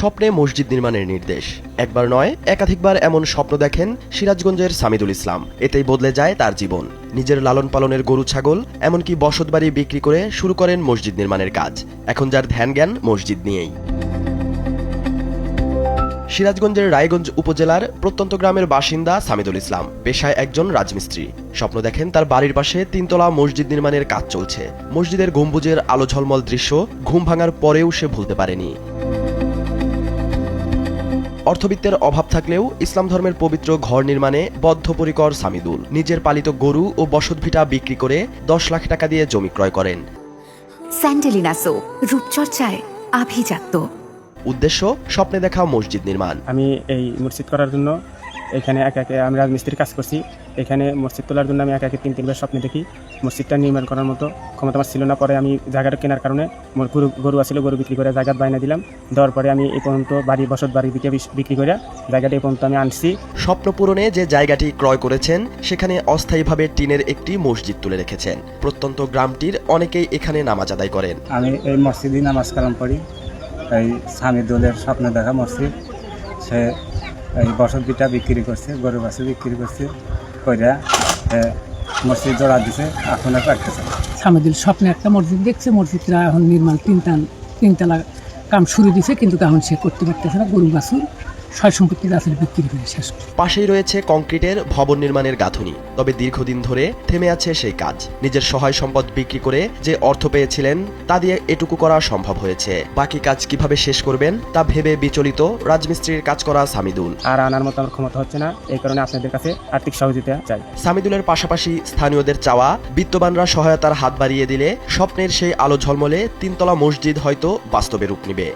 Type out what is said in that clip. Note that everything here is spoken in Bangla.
স্বপ্নে মসজিদ নির্মাণের নির্দেশ। একবার নয়, একাধিকবার এমন স্বপ্ন দেখেন সিরাজগঞ্জের সামিদুল ইসলাম। এতেই বদলে যায় তার জীবন। নিজের লালন পালনের গরু ছাগল এমনকি বসতবাড়ি বিক্রি করে শুরু করেন মসজিদ নির্মাণের কাজ। এখন যার ধ্যান জ্ঞান মসজিদ নিয়েই। সিরাজগঞ্জের রায়গঞ্জ উপজেলার প্রত্যন্ত গ্রামের বাসিন্দা সামিদুল ইসলাম পেশায় একজন রাজমিস্ত্রি। স্বপ্ন দেখেন তার বাড়ির পাশে 3 তলা মসজিদ নির্মাণের কাজ চলছে। মসজিদের গম্বুজের আলো ঝলমল দৃশ্য ঘুম ভাঙার পরেও সে ভুলতে পারেনি। অর্থবিত্তের অভাব থাকলেও ইসলাম ধর্মের পবিত্র ঘর নির্মাণে বদ্ধপরিকর সামিদুল। নিজের পালিত গরু ও বসতভিটা বিক্রি করে 10 লাখ টাকা দিয়ে জমি ক্রয় করেন। স্যান্ডেলিনা সো, রূপচর্চায় আভিজাত্য। উদ্দেশ্য স্বপ্নে দেখা মসজিদ নির্মাণ। আমি এই মসজিদ করার জন্য এখানে একে আমি রাজমিস্ত্রির কাজ করছি। এখানে মসজিদ তোলার জন্য আমি একে 3-3বার স্বপ্নে দেখি। মসজিদটা নির্মাণ করার মতো ক্ষমতা আমার ছিল না। পরে আমি জায়গাটা কেনার কারণে গরু আসলে গরু বিক্রি করে জায়গা বাইনা দিলাম। দেওয়ার পরে আমি এই পর্যন্ত বসত বাড়ি বিক্রি করে জায়গাটা এই পর্যন্ত আমি আনছি। স্বপ্ন পূরণে যে জায়গাটি ক্রয় করেছেন সেখানে অস্থায়ীভাবে টিনের একটি মসজিদ তুলে রেখেছেন। প্রত্যন্ত গ্রামটির অনেকেই এখানে নামাজ আদায় করেন। আমি এই মসজিদে নামাজ কালাম পড়ি। এই সামিদুলের স্বপ্ন দেখা মসজিদ, সে এই বসতভিটা বিক্রি করছে, গরু বাছুর বিক্রি করছে, কইরা মসজিদ জোড়া দিছে, এখন আর পারতেছে। সামিদুল স্বপ্নে একটা মসজিদ দেখছে, মসজিদটা এখন নির্মাণ তিনতলা কাম শুরু দিছে, কিন্তু এখন সে করতে পারতেছে না। গরু বাছুর সয় সম্পত্তি আসলে বিক্রি করে শেষ। পাশেই রয়েছে কংক্রিটের ভবন নির্মাণের গাঁথুনি। তবে দীর্ঘদিন ধরে থেমে আছে সেই কাজ। নিজের সহায় সম্পদ বিক্রি করে যে অর্থ পেয়েছিলেন তা দিয়ে এটুকু করা সম্ভব হয়েছে। বাকি কাজ কিভাবে শেষ করবেন তা ভেবে বিচলিত রাজমিস্ত্রির কাজ করা সামিদুল। আর আনার মতো আমার ক্ষমতা হচ্ছে না, এই কারণে আপনাদের কাছে আর্থিক সহযোগিতা চাই। সামিদুলের পাশাপাশি স্থানীয়দের চাওয়া, বিত্তবানরা সহায়তার হাত বাড়িয়ে দিলে স্বপ্নের সেই আলো ঝলমলে 3 তলা মসজিদ হয়তো বাস্তবে রূপ নেবে।